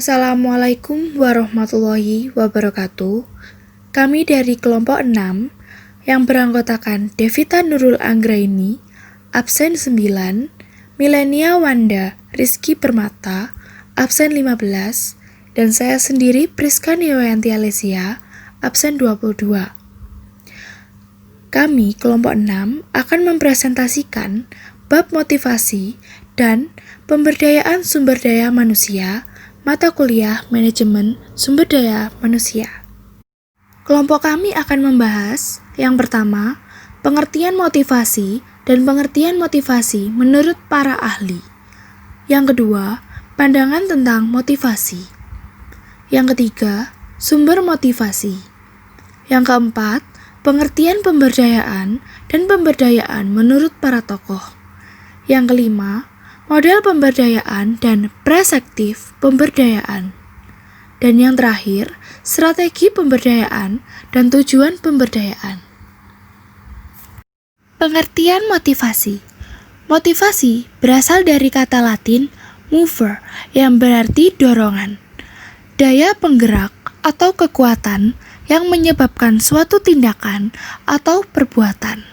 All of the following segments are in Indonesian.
Assalamualaikum warahmatullahi wabarakatuh. Kami dari kelompok 6 yang beranggotakan Devita Nurul Anggraini, absen 9, Milenia Wanda Rizky Permata, absen 15, dan saya sendiri Priska Niwayanti Alesia, absen 22. Kami kelompok 6 akan mempresentasikan bab motivasi dan pemberdayaan sumber daya manusia mata kuliah Manajemen Sumber Daya Manusia. Kelompok kami akan membahas yang pertama, pengertian motivasi dan pengertian motivasi menurut para ahli. Yang kedua, pandangan tentang motivasi. Yang ketiga, sumber motivasi. Yang keempat, pengertian pemberdayaan dan pemberdayaan menurut para tokoh. Yang kelima, model pemberdayaan dan perspektif pemberdayaan. Dan yang terakhir, strategi pemberdayaan dan tujuan pemberdayaan. Pengertian motivasi. Motivasi berasal dari kata Latin mover yang berarti dorongan. Daya penggerak atau kekuatan yang menyebabkan suatu tindakan atau perbuatan.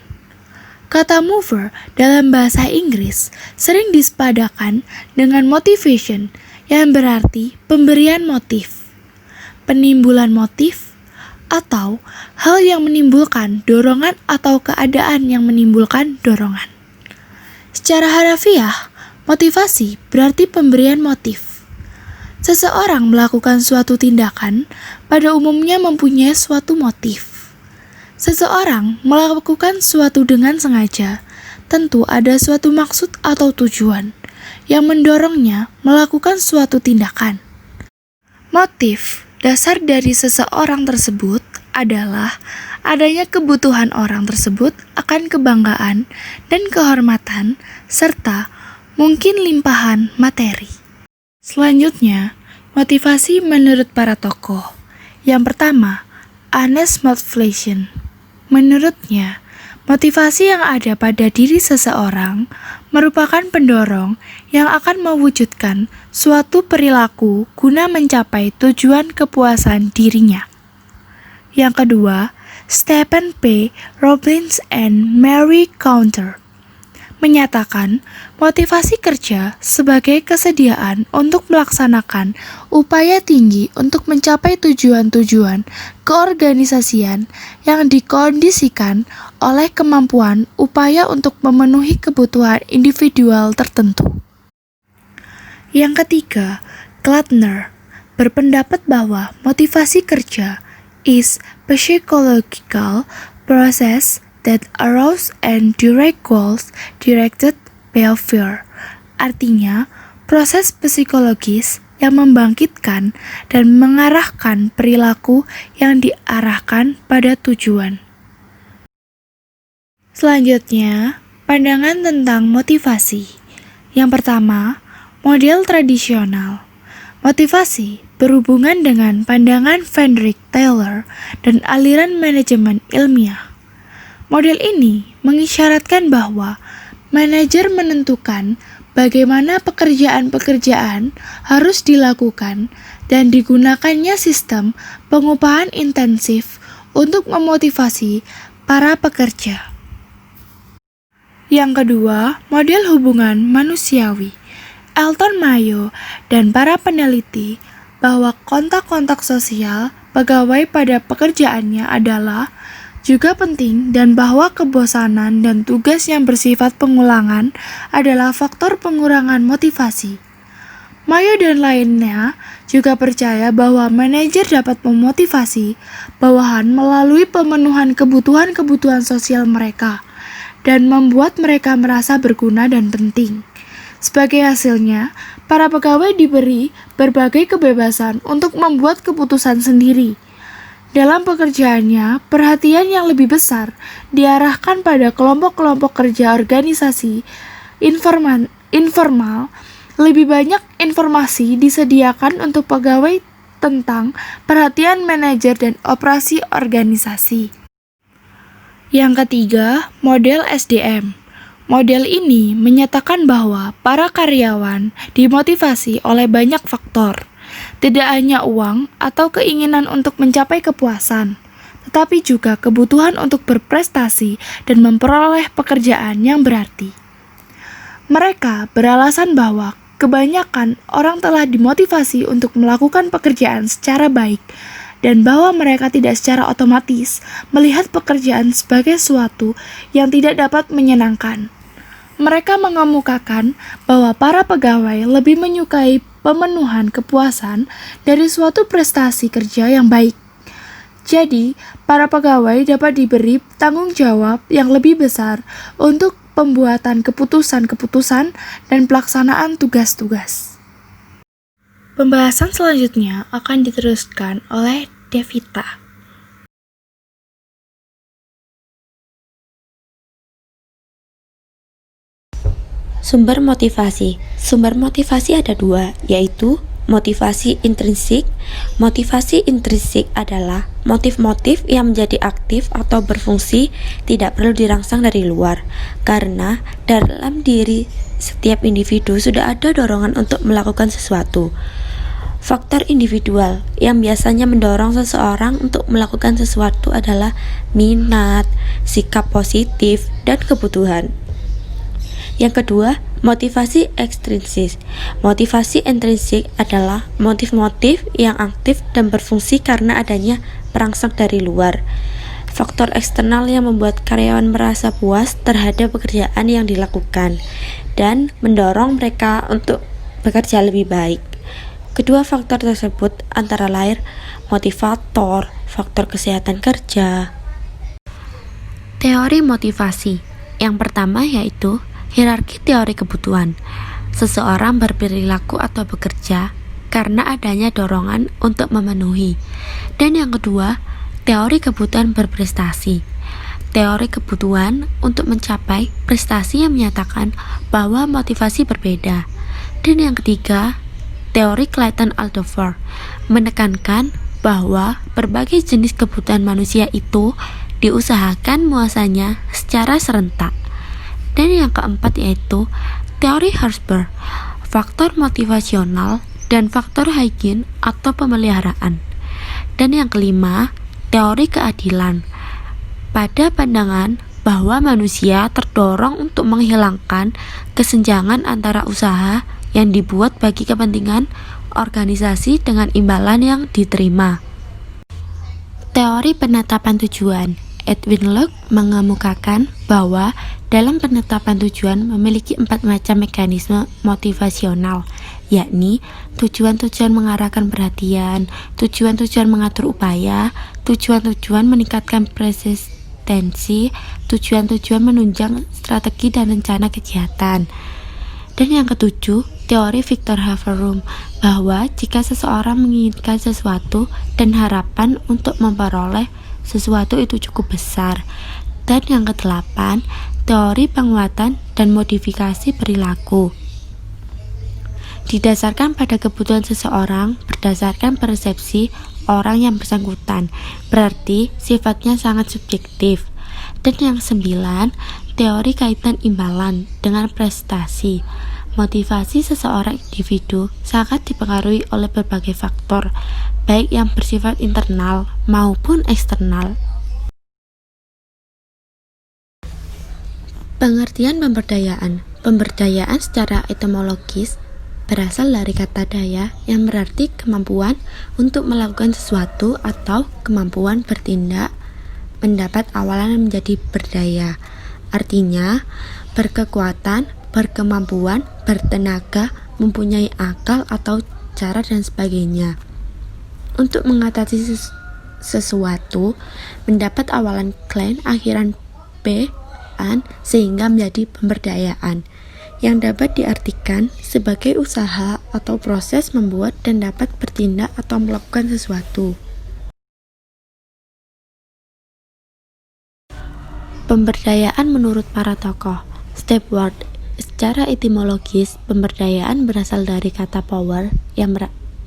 Kata mover dalam bahasa Inggris sering disepadakan dengan motivation yang berarti pemberian motif, penimbulan motif, atau hal yang menimbulkan dorongan atau keadaan yang menimbulkan dorongan. Secara harafiah, motivasi berarti pemberian motif. Seseorang melakukan suatu tindakan pada umumnya mempunyai suatu motif. Seseorang melakukan suatu dengan sengaja, tentu ada suatu maksud atau tujuan yang mendorongnya melakukan suatu tindakan. Motif dasar dari seseorang tersebut adalah adanya kebutuhan orang tersebut akan kebanggaan dan kehormatan serta mungkin limpahan materi. Selanjutnya, motivasi menurut para tokoh. Yang pertama, honest motivation. Menurutnya, motivasi yang ada pada diri seseorang merupakan pendorong yang akan mewujudkan suatu perilaku guna mencapai tujuan kepuasan dirinya. Yang kedua, Stephen P. Robbins and Mary Counter menyatakan motivasi kerja sebagai kesediaan untuk melaksanakan upaya tinggi untuk mencapai tujuan-tujuan keorganisasian yang dikondisikan oleh kemampuan upaya untuk memenuhi kebutuhan individual tertentu. Yang ketiga, Gladner berpendapat bahwa motivasi kerja is psychological process that arouse and direct goals-directed behavior. Artinya, proses psikologis yang membangkitkan dan mengarahkan perilaku yang diarahkan pada tujuan. Selanjutnya, pandangan tentang motivasi. Yang pertama, model tradisional. Motivasi berhubungan dengan pandangan Frederick Taylor dan aliran manajemen ilmiah. Model ini mengisyaratkan bahwa manajer menentukan bagaimana pekerjaan-pekerjaan harus dilakukan dan digunakannya sistem pengupahan intensif untuk memotivasi para pekerja. Yang kedua, model hubungan manusiawi. Elton Mayo dan para peneliti bahwa kontak-kontak sosial pegawai pada pekerjaannya adalah juga penting dan bahwa kebosanan dan tugas yang bersifat pengulangan adalah faktor pengurangan motivasi. Mayo dan lainnya juga percaya bahwa manajer dapat memotivasi bawahan melalui pemenuhan kebutuhan-kebutuhan sosial mereka dan membuat mereka merasa berguna dan penting. Sebagai hasilnya, para pegawai diberi berbagai kebebasan untuk membuat keputusan sendiri. Dalam pekerjaannya, perhatian yang lebih besar diarahkan pada kelompok-kelompok kerja organisasi informal. Lebih banyak informasi disediakan untuk pegawai tentang perhatian manajer dan operasi organisasi. Yang ketiga, model SDM. Model ini menyatakan bahwa para karyawan dimotivasi oleh banyak faktor, tidak hanya uang atau keinginan untuk mencapai kepuasan, tetapi juga kebutuhan untuk berprestasi dan memperoleh pekerjaan yang berarti. Mereka beralasan bahwa kebanyakan orang telah dimotivasi untuk melakukan pekerjaan secara baik dan bahwa mereka tidak secara otomatis melihat pekerjaan sebagai sesuatu yang tidak dapat menyenangkan. Mereka mengemukakan bahwa para pegawai lebih menyukai pemenuhan kepuasan dari suatu prestasi kerja yang baik. Jadi, para pegawai dapat diberi tanggung jawab yang lebih besar untuk pembuatan keputusan-keputusan dan pelaksanaan tugas-tugas. Pembahasan selanjutnya akan diteruskan oleh Devita. Sumber motivasi. Sumber motivasi ada dua, yaitu motivasi intrinsik. Motivasi intrinsik adalah motif-motif yang menjadi aktif atau berfungsi, tidak perlu dirangsang dari luar, karena dalam diri setiap individu sudah ada dorongan untuk melakukan sesuatu. Faktor individual yang biasanya mendorong seseorang untuk melakukan sesuatu adalah minat, sikap positif, dan kebutuhan. Yang kedua, motivasi ekstrinsik. Motivasi intrinsik adalah motif-motif yang aktif dan berfungsi karena adanya perangsang dari luar. Faktor eksternal yang membuat karyawan merasa puas terhadap pekerjaan yang dilakukan dan mendorong mereka untuk bekerja lebih baik. Kedua faktor tersebut antara lain motivator, faktor kesehatan kerja. Teori motivasi. Yang pertama yaitu hierarki teori kebutuhan. Seseorang berperilaku atau bekerja karena adanya dorongan untuk memenuhi. Dan yang kedua, teori kebutuhan berprestasi. Teori kebutuhan untuk mencapai prestasi yang menyatakan bahwa motivasi berbeda. Dan yang ketiga, teori Clayton-Alderfer menekankan bahwa berbagai jenis kebutuhan manusia itu diusahakan muasalnya secara serentak. Dan yang keempat yaitu teori Herzberg, faktor motivasional dan faktor hygiene atau pemeliharaan. Dan yang kelima, teori keadilan. Pada pandangan bahwa manusia terdorong untuk menghilangkan kesenjangan antara usaha yang dibuat bagi kepentingan organisasi dengan imbalan yang diterima. Teori penetapan tujuan. Edwin Locke mengemukakan bahwa dalam penetapan tujuan memiliki 4 macam mekanisme motivasional, yakni tujuan-tujuan mengarahkan perhatian, tujuan-tujuan mengatur upaya, tujuan-tujuan meningkatkan persistensi, tujuan-tujuan menunjang strategi dan rencana kegiatan. Dan yang ketujuh, teori Victor Haverum, bahwa jika seseorang menginginkan sesuatu dan harapan untuk memperoleh sesuatu itu cukup besar. Dan yang kedelapan, teori penguatan dan modifikasi perilaku. Didasarkan pada kebutuhan seseorang berdasarkan persepsi orang yang bersangkutan, berarti sifatnya sangat subjektif. Dan yang 9, teori kaitan imbalan dengan prestasi. Motivasi seseorang individu sangat dipengaruhi oleh berbagai faktor, baik yang bersifat internal maupun eksternal. Pengertian pemberdayaan. Pemberdayaan secara etimologis berasal dari kata daya yang berarti kemampuan untuk melakukan sesuatu atau kemampuan bertindak, mendapat awalan menjadi berdaya. Artinya, berkekuatan, berkemampuan, bertenaga, mempunyai akal atau cara dan sebagainya. Untuk mengatasi sesuatu, mendapat awalan klaim akhiran B, an, sehingga menjadi pemberdayaan, yang dapat diartikan sebagai usaha atau proses membuat dan dapat bertindak atau melakukan sesuatu. Pemberdayaan menurut para tokoh. Stepward. Secara etimologis, pemberdayaan berasal dari kata power yang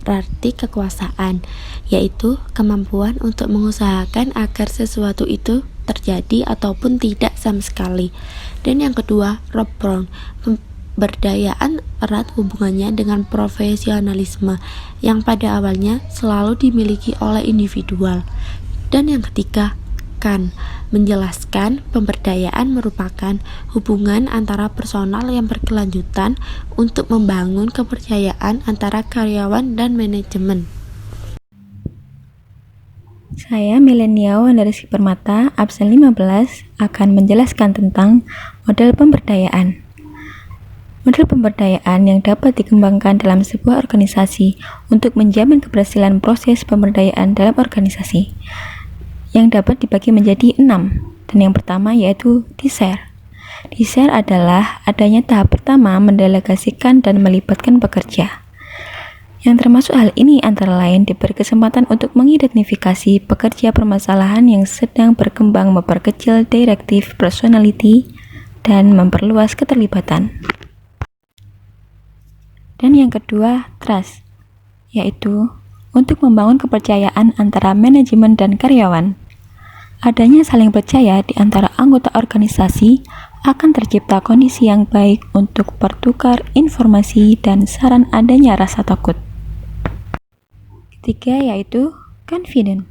hierarki kekuasaan, yaitu kemampuan untuk mengusahakan agar sesuatu itu terjadi ataupun tidak sama sekali. Dan yang kedua, Rob Brown, pemberdayaan erat hubungannya dengan profesionalisme yang pada awalnya selalu dimiliki oleh individual. Dan yang ketiga, Kahn menjelaskan pemberdayaan merupakan hubungan antara personal yang berkelanjutan untuk membangun kepercayaan antara karyawan dan manajemen. Saya Milenial Wandarsi Permata, absen 15, akan menjelaskan tentang model pemberdayaan. Model pemberdayaan yang dapat dikembangkan dalam sebuah organisasi untuk menjamin keberhasilan proses pemberdayaan dalam organisasi, yang dapat dibagi menjadi 6, dan yang pertama yaitu Desire. Desire adalah adanya tahap pertama mendelegasikan dan melibatkan pekerja. Yang termasuk hal ini antara lain diberi kesempatan untuk mengidentifikasi pekerja permasalahan yang sedang berkembang, memperkecil directive personality, dan memperluas keterlibatan. Dan yang kedua, Trust, yaitu untuk membangun kepercayaan antara manajemen dan karyawan. Adanya saling percaya di antara anggota organisasi akan tercipta kondisi yang baik untuk bertukar informasi dan saran adanya rasa takut. Ketiga yaitu Confident.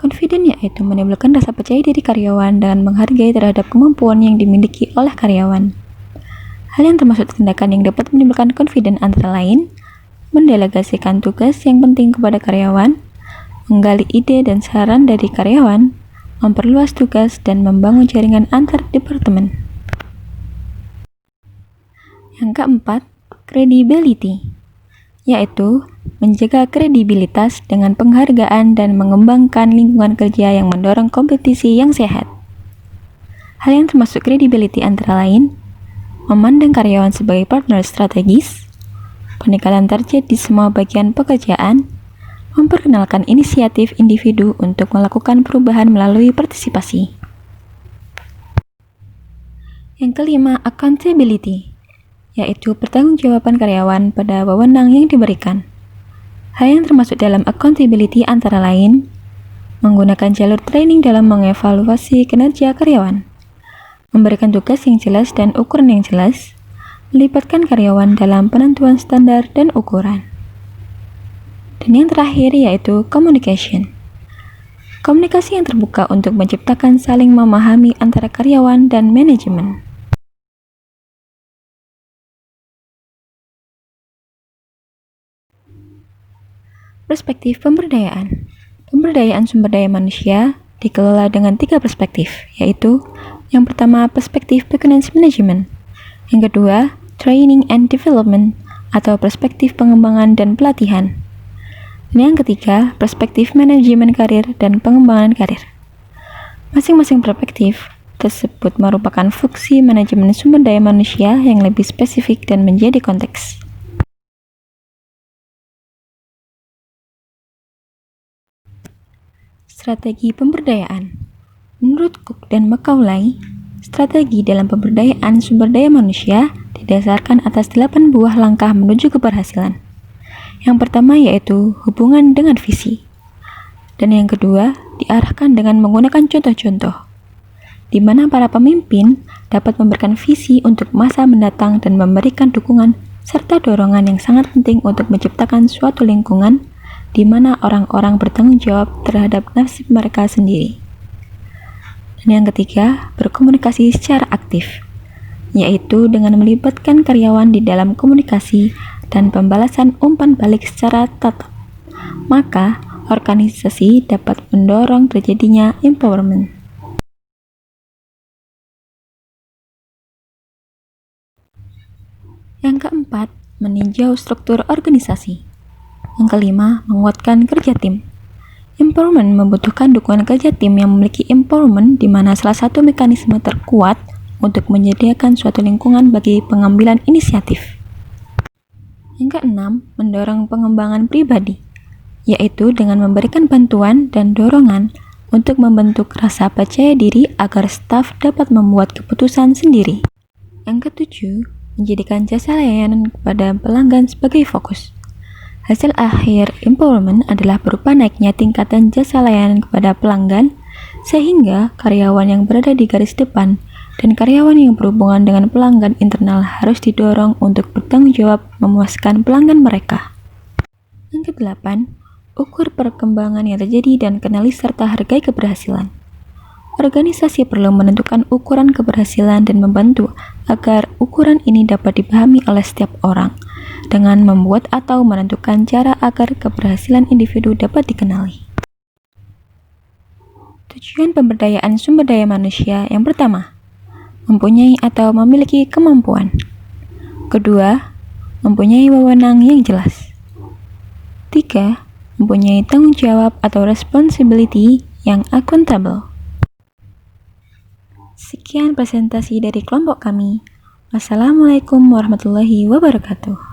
Confident yaitu menimbulkan rasa percaya diri karyawan dengan menghargai terhadap kemampuan yang dimiliki oleh karyawan. Hal yang termasuk tindakan yang dapat menimbulkan confident antara lain mendelegasikan tugas yang penting kepada karyawan, menggali ide dan saran dari karyawan, memperluas tugas, dan membangun jaringan antar departemen. Yang keempat, credibility, yaitu menjaga kredibilitas dengan penghargaan dan mengembangkan lingkungan kerja yang mendorong kompetisi yang sehat. Hal yang termasuk credibility antara lain, memandang karyawan sebagai partner strategis, peningkatan target di semua bagian pekerjaan, memperkenalkan inisiatif individu untuk melakukan perubahan melalui partisipasi. Yang kelima, accountability, yaitu pertanggungjawaban karyawan pada wewenang yang diberikan. Hal yang termasuk dalam accountability antara lain, menggunakan jalur training dalam mengevaluasi kinerja karyawan, memberikan tugas yang jelas dan ukuran yang jelas, melibatkan karyawan dalam penentuan standar dan ukuran. Dan yang terakhir yaitu communication. Komunikasi yang terbuka untuk menciptakan saling memahami antara karyawan dan manajemen. Perspektif pemberdayaan. Pemberdayaan sumber daya manusia dikelola dengan 3 perspektif, yaitu yang pertama perspektif business management, yang kedua training and development atau perspektif pengembangan dan pelatihan, dan yang ketiga perspektif manajemen karir dan pengembangan karir. Masing-masing perspektif tersebut merupakan fungsi manajemen sumber daya manusia yang lebih spesifik dan menjadi konteks. Strategi pemberdayaan. Menurut Cook dan Macaulay, strategi dalam pemberdayaan sumber daya manusia didasarkan atas 8 buah langkah menuju keberhasilan. Yang pertama yaitu hubungan dengan visi. Dan yang kedua diarahkan dengan menggunakan contoh-contoh, di mana para pemimpin dapat memberikan visi untuk masa mendatang dan memberikan dukungan serta dorongan yang sangat penting untuk menciptakan suatu lingkungan di mana orang-orang bertanggung jawab terhadap nasib mereka sendiri. Dan yang ketiga, berkomunikasi secara aktif, yaitu dengan melibatkan karyawan di dalam komunikasi dan pembalasan umpan balik secara tatap. Maka, organisasi dapat mendorong terjadinya empowerment. Yang keempat, meninjau struktur organisasi. Yang kelima, menguatkan kerja tim. Empowerment membutuhkan dukungan kerja tim yang memiliki empowerment, di mana salah satu mekanisme terkuat untuk menyediakan suatu lingkungan bagi pengambilan inisiatif. Yang keenam, mendorong pengembangan pribadi, yaitu dengan memberikan bantuan dan dorongan untuk membentuk rasa percaya diri agar staf dapat membuat keputusan sendiri. Yang ketujuh, menjadikan jasa layanan kepada pelanggan sebagai fokus. Hasil akhir empowerment adalah berupa naiknya tingkatan jasa layanan kepada pelanggan, sehingga karyawan yang berada di garis depan dan karyawan yang berhubungan dengan pelanggan internal harus didorong untuk bertanggung jawab memuaskan pelanggan mereka. Yang kedelapan, ukur perkembangan yang terjadi dan kenali serta hargai keberhasilan. Organisasi perlu menentukan ukuran keberhasilan dan membantu agar ukuran ini dapat dipahami oleh setiap orang dengan membuat atau menentukan cara agar keberhasilan individu dapat dikenali. Tujuan pemberdayaan sumber daya manusia yang pertama, mempunyai atau memiliki kemampuan. Kedua, mempunyai wewenang yang jelas. 3. Mempunyai tanggung jawab atau responsibility yang akuntabel. Sekian presentasi dari kelompok kami. Wassalamualaikum warahmatullahi wabarakatuh.